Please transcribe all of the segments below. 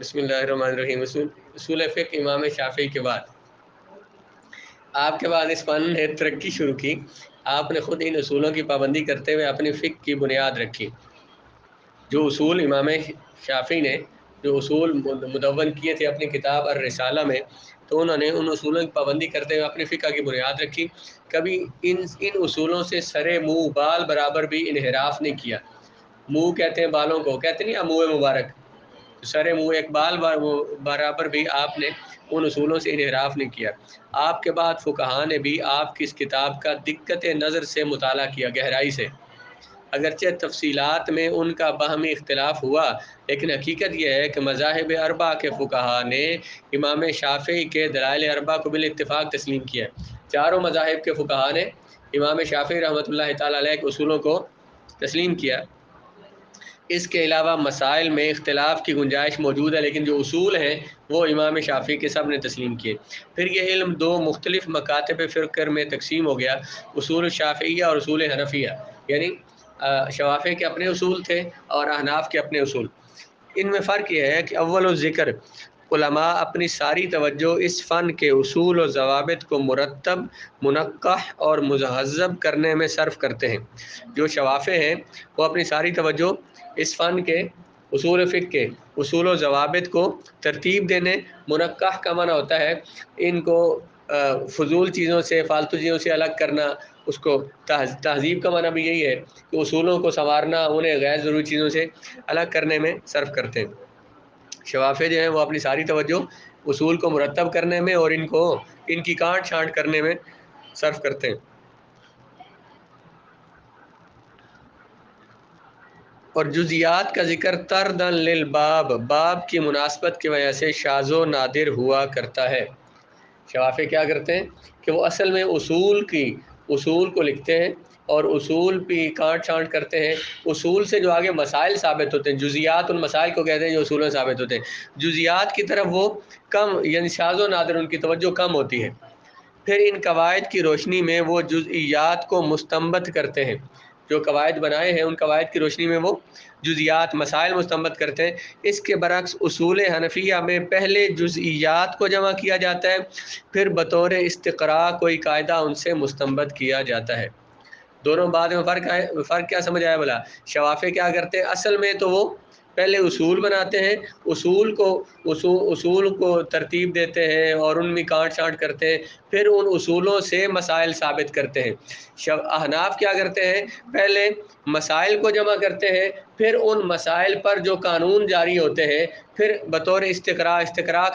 بسم اللہ الرحمن الرحیم۔ اصول فقہ امام شافعی کے بعد آپ کے بعد اس فن نے ترقی شروع کی۔ آپ نے خود ان اصولوں کی پابندی کرتے ہوئے اپنی فقہ کی بنیاد رکھی۔ جو اصول امام شافعی نے جو اصول مدون کیے تھے اپنی کتاب الرسالہ میں، تو انہوں نے ان اصولوں کی پابندی کرتے ہوئے اپنی فقہ کی بنیاد رکھی۔ کبھی ان اصولوں سے سرے منہ بال برابر بھی انحراف نہیں کیا۔ منہ کہتے ہیں بالوں کو، کہتے نہیں منہ مبارک، سر منہ ایک بال برابر بھی آپ نے ان اصولوں سے انحراف نہیں کیا۔ آپ کے بعد فقہاء نے بھی آپ کی اس کتاب کا دقت نظر سے مطالعہ کیا، گہرائی سے۔ اگرچہ تفصیلات میں ان کا باہمی اختلاف ہوا، لیکن حقیقت یہ ہے کہ مذاہب اربعہ کے فقہاء نے امام شافعی کے دلائل اربعہ کو بالاتفاق تسلیم کیا۔ چاروں مذاہب کے فقہاء نے امام شافعی رحمۃ اللہ تعالی علیہ کے اصولوں کو تسلیم کیا۔ اس کے علاوہ مسائل میں اختلاف کی گنجائش موجود ہے، لیکن جو اصول ہیں وہ امام شافعی کے سب نے تسلیم کیے۔ پھر یہ علم دو مختلف مکاتب فرقہ میں تقسیم ہو گیا، اصول شافعیہ اور اصول حنفیہ، یعنی شوافع کے اپنے اصول تھے اور احناف کے اپنے اصول۔ ان میں فرق یہ ہے کہ اول الذکر علماء اپنی ساری توجہ اس فن کے اصول و ضوابط کو مرتب، منقح اور مہذب کرنے میں صرف کرتے ہیں۔ جو شوافع ہیں وہ اپنی ساری توجہ اس فن کے اصول فقہ کے اصول و ضوابط کو ترتیب دینے، منقح کا معنی ہوتا ہے ان کو فضول چیزوں سے، فالتو چیزوں سے الگ کرنا، اس کو تہذیب کا معنی بھی یہی ہے کہ اصولوں کو سنوارنا، انہیں غیر ضروری چیزوں سے الگ کرنے میں صرف کرتے ہیں۔ شوافع جو ہیں وہ اپنی ساری توجہ اصول کو مرتب کرنے میں اور ان کی کانٹ چھانٹ کرنے میں صرف کرتے ہیں۔ اور جزیات کا ذکر طردً للباب، باب کی مناسبت کی وجہ سے شاذ و نادر ہوا کرتا ہے۔ شوافع کیا کرتے ہیں کہ وہ اصل میں اصول کو لکھتے ہیں اور اصول پہ کانٹ چھانٹ کرتے ہیں، اصول سے جو آگے مسائل ثابت ہوتے ہیں، جزیات ان مسائل کو کہتے ہیں جو اصولوں سے ثابت ہوتے ہیں، جزیات کی طرف وہ کم، یعنی شاذ و نادر ان کی توجہ کم ہوتی ہے۔ پھر ان قواعد کی روشنی میں وہ جزئیات کو مستنبط کرتے ہیں، جو قواعد بنائے ہیں ان قواعد کی روشنی میں وہ جزئیات مسائل مستنبط کرتے ہیں۔ اس کے برعکس اصول حنفیہ میں پہلے جزئیات کو جمع کیا جاتا ہے، پھر بطور استقراء کوئی قاعدہ ان سے مستنبط کیا جاتا ہے۔ دونوں بات میں فرق کیا سمجھ آیا بلا؟ شوافع کیا کرتے ہیں، اصل میں تو وہ پہلے اصول بناتے ہیں، اصول کو ترتیب دیتے ہیں اور ان میں کانٹ چھانٹ کرتے ہیں، پھر ان اصولوں سے مسائل ثابت کرتے ہیں۔ احناف کیا کرتے ہیں، پہلے مسائل کو جمع کرتے ہیں، پھر ان مسائل پر جو قانون جاری ہوتے ہیں پھر بطور استقراء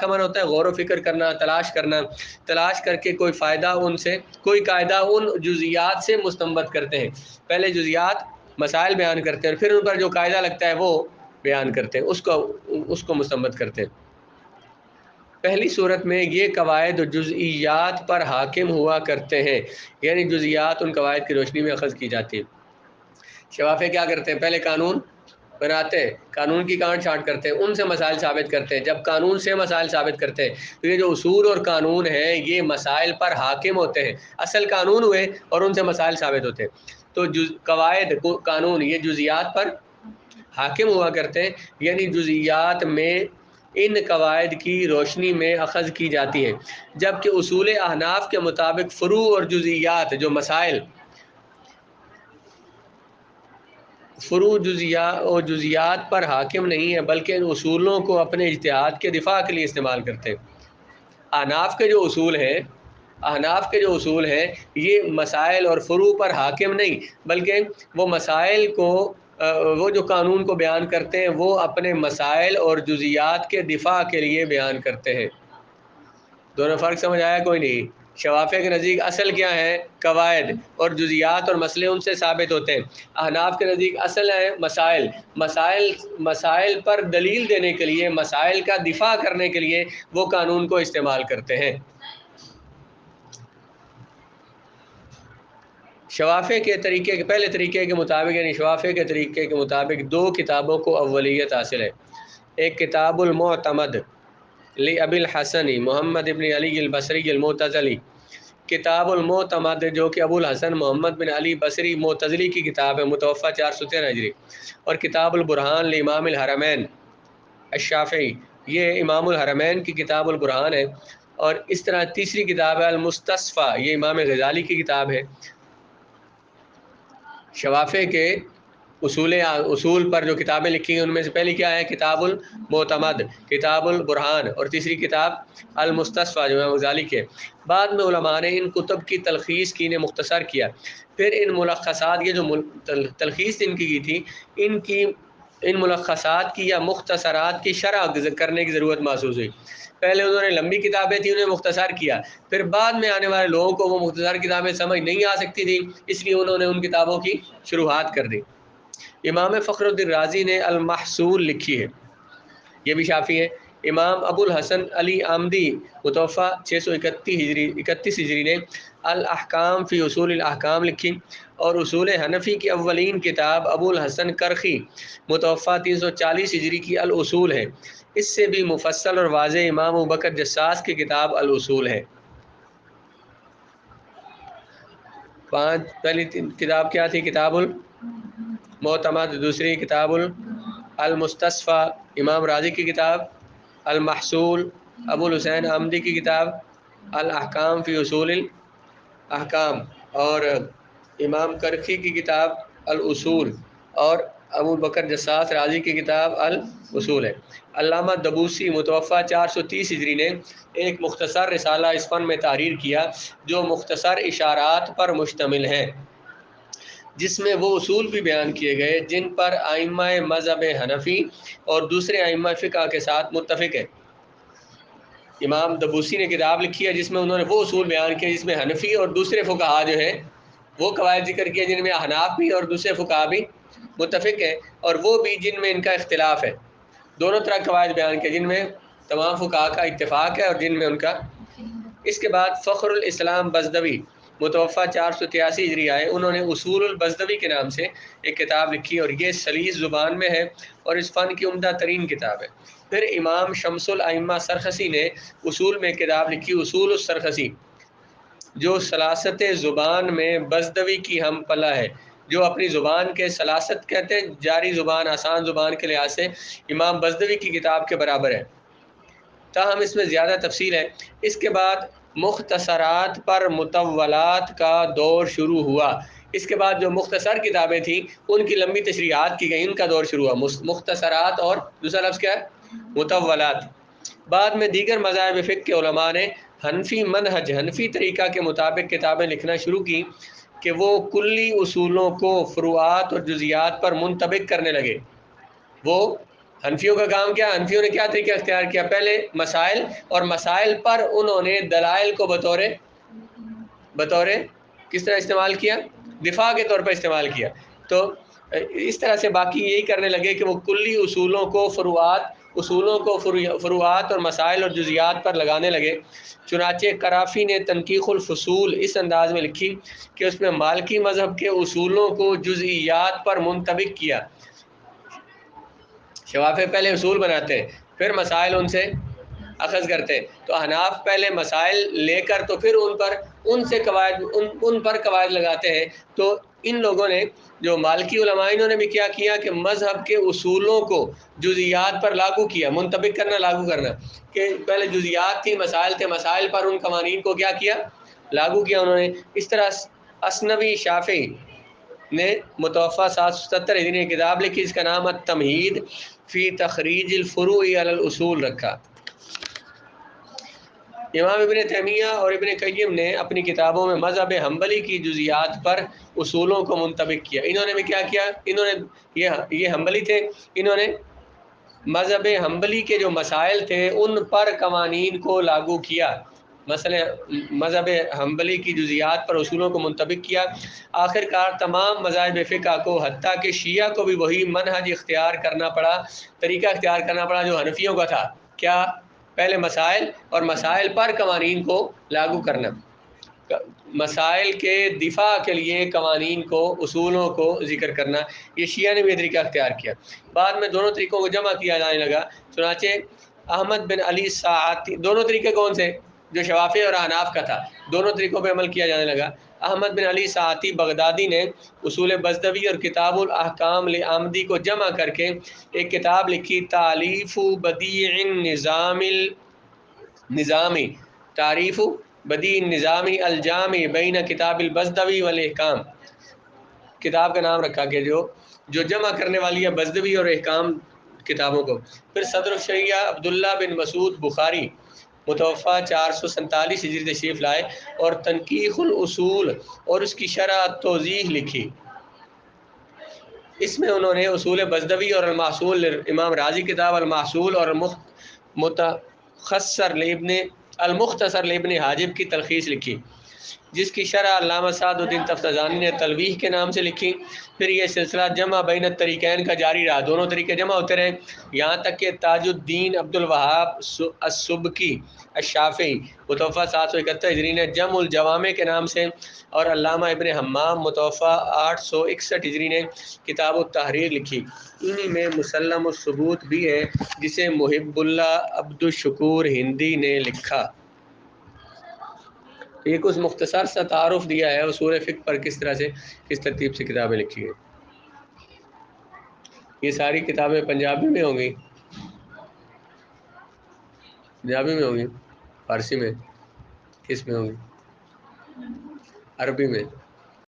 کا معنی ہوتا ہے غور و فکر کرنا، تلاش کر کے کوئی فائدہ ان سے، کوئی قاعدہ ان جزیات سے مستنبط کرتے ہیں۔ پہلے جزیات مسائل بیان کرتے ہیں، پھر ان پر جو قاعدہ لگتا ہے وہ بیان کرتے ہیں، اس کو مستنبط کرتے ہیں۔ پہلی صورت میں یہ قواعد جزئیات پر حاکم ہوا کرتے ہیں، یعنی جزئیات ان قواعد کی روشنی میں اخذ کی جاتی ہیں۔ شوافع کیا کرتے ہیں، پہلے قانون بناتے ہیں، قانون کی کانٹ چھانٹ کرتے ہیں، ان سے مسائل ثابت کرتے ہیں۔ جب قانون سے مسائل ثابت کرتے ہیں تو یہ جو اصول اور قانون ہیں یہ مسائل پر حاکم ہوتے ہیں، اصل قانون ہوئے اور ان سے مسائل ثابت ہوتے ہیں۔ تو قواعد قانون یہ جزئیات پر حاکم ہوا کرتے ہیں، یعنی جزئیات میں ان قواعد کی روشنی میں اخذ کی جاتی ہیں، جبکہ اصول احناف کے مطابق فروع اور جزئیات جو مسائل فروع جزئیات پر حاکم نہیں ہے، بلکہ ان اصولوں کو اپنے اجتہاد کے دفاع کے لیے استعمال کرتے ہیں۔ احناف کے جو اصول ہیں یہ مسائل اور فروع پر حاکم نہیں، بلکہ وہ مسائل کو وہ جو قانون کو بیان کرتے ہیں وہ اپنے مسائل اور جزئیات کے دفاع کے لیے بیان کرتے ہیں۔ دونوں فرق سمجھ آیا کوئی نہیں؟ شوافع کے نزدیک اصل کیا ہے، قواعد، اور جزئیات اور مسئلے ان سے ثابت ہوتے ہیں۔ احناف کے نزدیک اصل ہے مسائل پر دلیل دینے کے لیے، مسائل کا دفاع کرنے کے لیے وہ قانون کو استعمال کرتے ہیں۔ شوافع کے طریقے کے پہلے طریقے کے مطابق، یعنی شوافع کے طریقے کے مطابق دو کتابوں کو اولویت حاصل ہے۔ ایک کتاب المعتمد لابی الحسن محمد بن علی البصری المعتزلی، کتاب المعتمد جو کہ ابو الحسن محمد بن علی بصری معتزلی کی کتاب ہے، متوفی 413 ہجری، اور کتاب البرہان لامام الحرمین الشافعی یہ امام الحرمین کی کتاب البرہان ہے، اور اس طرح تیسری کتاب ہے المستصفیٰ، یہ امام غزالی کی کتاب ہے۔ شوافع کے اصول پر جو کتابیں لکھی ہیں ان میں سے پہلی کیا ہے؟ کتاب المعتمد، کتاب البرہان، اور تیسری کتاب المستصفیٰ جو امام غزالی کے۔ بعد میں علماء نے ان کتب کی تلخیص کی، انہیں مختصر کیا، پھر ان ملخصات، یہ جو تلخیص ان کی تھی، ان ملخصات کی یا مختصرات کی شرح کرنے کی ضرورت محسوس ہوئی۔ پہلے انہوں نے لمبی کتابیں تھیں انہیں مختصر کیا، پھر بعد میں آنے والے لوگوں کو وہ مختصر کتابیں سمجھ نہیں آ سکتی تھیں، اس لیے انہوں نے ان کتابوں کی شروحات کر دی۔ امام فخر الدین رازی نے المحصول لکھی ہے، یہ بھی شافعی ہے۔ امام ابو الحسن علی آمدی متوفہ 631 ہجری نے الاحکام فی اصول الاحکام لکھی، اور اصول حنفی کی اولین کتاب ابو الحسن کرخی متوفہ 340 ہجری کی الاصول ہے۔ اس سے بھی مفصل اور واضح امام ابوبکر جساس کی کتاب الاصول ہے۔ پہلی کتاب کیا تھی؟ کتاب المعتمد، دوسری کتاب المستصفیٰ امام راضی کی کتاب، المحصول ابو الحسین آمدی کی کتاب، الاحکام فی اصول الاحکام، اور امام کرخی کی کتاب الاصول، اور ابو بکر جساس راضی کی کتاب الاصول ہے۔ علامہ دبوسی متوفہ 430 ہجری نے ایک مختصر رسالہ اس فن میں تحریر کیا جو مختصر اشارات پر مشتمل ہے، جس میں وہ اصول بھی بیان کیے گئے جن پر ائمہ مذہب حنفی اور دوسرے ائمہ فقہ کے ساتھ متفق ہے۔ امام دبوسی نے کتاب لکھی ہے جس میں انہوں نے وہ اصول بیان کیے جس میں حنفی اور دوسرے فقہا جو ہیں وہ قواعد ذکر کیے جن میں احناف بھی اور دوسرے فقہا بھی متفق ہیں، اور وہ بھی جن میں ان کا اختلاف ہے۔ دونوں طرح قواعد بیان کیے جن میں تمام فقہا کا اتفاق ہے اور جن میں ان کا۔ اس کے بعد فخر الاسلام بزدوی متوفہ 483 ہجری آئے، انہوں نے اصول البزدوی کے نام سے ایک کتاب لکھی، اور یہ سلیس زبان میں ہے اور اس فن کی عمدہ ترین کتاب ہے۔ پھر امام شمس الائمہ سرخسی نے اصول میں کتاب لکھی، اصول السرخسی، جو سلاست زبان میں بزدوی کی ہم پلہ ہے، جو اپنی زبان کے سلاست کہتے ہیں، جاری زبان، آسان زبان کے لحاظ سے امام بزدوی کی کتاب کے برابر ہے، تاہم اس میں زیادہ تفصیل ہے۔ اس کے بعد مختصرات پر مطولات کا دور شروع ہوا۔ اس کے بعد جو مختصر کتابیں تھیں ان کی لمبی تشریحات کی گئی، ان کا دور شروع ہوا۔ مختصرات اور دوسرا لفظ کیا ہے؟ مطولات۔ بعد میں دیگر مذاہب فقہ کے علماء نے حنفی منہج، حنفی طریقہ کے مطابق کتابیں لکھنا شروع کی کہ وہ کلی اصولوں کو فروعات اور جزیات پر منطبق کرنے لگے۔ وہ حنفیوں کا کام کیا؟ حنفیوں نے کیا طریقہ اختیار کیا؟ پہلے مسائل، اور مسائل پر انہوں نے دلائل کو بطور کس طرح استعمال کیا؟ دفاع کے طور پر استعمال کیا۔ تو اس طرح سے باقی یہی کرنے لگے کہ وہ کلی اصولوں کو فروعات اور مسائل اور جزیات پر لگانے لگے۔ چنانچہ کرافی نے تنقیح الفصول اس انداز میں لکھی کہ اس میں مالکی مذہب کے اصولوں کو جزئیات پر منطبق کیا۔ شوافع پہلے اصول بناتے ہیں، پھر مسائل ان سے اخذ کرتے ہیں، تو احناف پہلے مسائل لے کر تو پھر ان پر قواعد لگاتے ہیں۔ تو ان لوگوں نے، جو مالکی علماء، انہوں نے بھی کیا کیا کہ مذہب کے اصولوں کو جزیات پر لاگو کیا، منطبق کرنا، لاگو کرنا، کہ پہلے جزیات تھی، مسائل تھے، مسائل پر ان قوانین کو کیا لاگو کیا انہوں نے۔ اس طرح اثنوی شافعی نے متوفہ 777 ہجری نے کتاب لکھی، اس کا نام التمہید فی تخریج الفروع علی الاصول رکھا۔ امام ابن تیمیہ اور ابن قیم نے اپنی کتابوں میں مذہب حنبلی کی جزیات پر اصولوں کو منطبق کیا۔ انہوں نے بھی کیا کیا؟ انہوں نے یہ حنبلی تھے، انہوں نے مذہب حنبلی کے جو مسائل تھے ان پر قوانین کو لاگو کیا، مثلا مذہب حنبلی کی جزیات پر اصولوں کو منطبق کیا۔ آخر کار تمام مذاہب فقہ کو، حتیٰ کہ شیعہ کو بھی وہی منہج اختیار کرنا پڑا، طریقہ اختیار کرنا پڑا جو حنفیوں کا تھا۔ کیا؟ پہلے مسائل، اور مسائل پر قوانین کو لاگو کرنا، مسائل کے دفاع کے لیے قوانین کو، اصولوں کو ذکر کرنا۔ یہ شیعہ نے بھی یہ طریقہ اختیار کیا۔ بعد میں دونوں طریقوں کو جمع کیا جانے لگا، چنانچہ احمد بن علی ساعتی، دونوں طریقے کون سے؟ جو شوافی اور احناف کا تھا، دونوں طریقوں پہ عمل کیا جانے لگا۔ احمد بن علی ساعتی بغدادی نے اصول بزدوی اور کتاب الاحکام لآمدی کو جمع کر کے ایک کتاب لکھی، تالیف بدیع النظامی، تعریف بدیع النظامی الجامع بین کتاب البزدوی والاحکام، کتاب کا نام رکھا کہ جو جمع کرنے والی ہے بزدوی اور احکام کتابوں کو۔ پھر صدر الشریعہ عبداللہ بن مسعود بخاری متوفہ 447 ہجری تشریف لائے اور تنقیح الاصول اور اس کی شرح توضیح لکھی۔ اس میں انہوں نے اصول بزدوی اور المحصول، امام راضی کتاب المحصول اور المختصر لابن حاجب کی تلخیص لکھی، جس کی شرح علامہ سعد الدین تفتزانی نے تلویح کے نام سے لکھی۔ پھر یہ سلسلہ جمع بین الطریقین کا جاری رہا، دونوں طریقے جمع ہوتے رہے، یہاں تک کہ تاج الدین عبد الوہاب السبکی الشافعی متوفہ 771 ہجری نے جمع الجوامع کے نام سے، اور علامہ ابن حمام متوفہ 861 ہجری نے کتاب التحریر لکھی۔ انہی میں مسلم الثبوت بھی ہے جسے محب اللہ عبد الشکور ہندی نے لکھا۔ یہ کچھ مختصر سا تعارف دیا ہے اصول فقہ پر، کس طرح سے کس ترتیب سے کتابیں لکھی ہیں۔ یہ ساری کتابیں پنجابی میں ہوں گی، پنجابی میں ہوں گی، فارسی میں، کس میں ہوں گی؟ عربی میں۔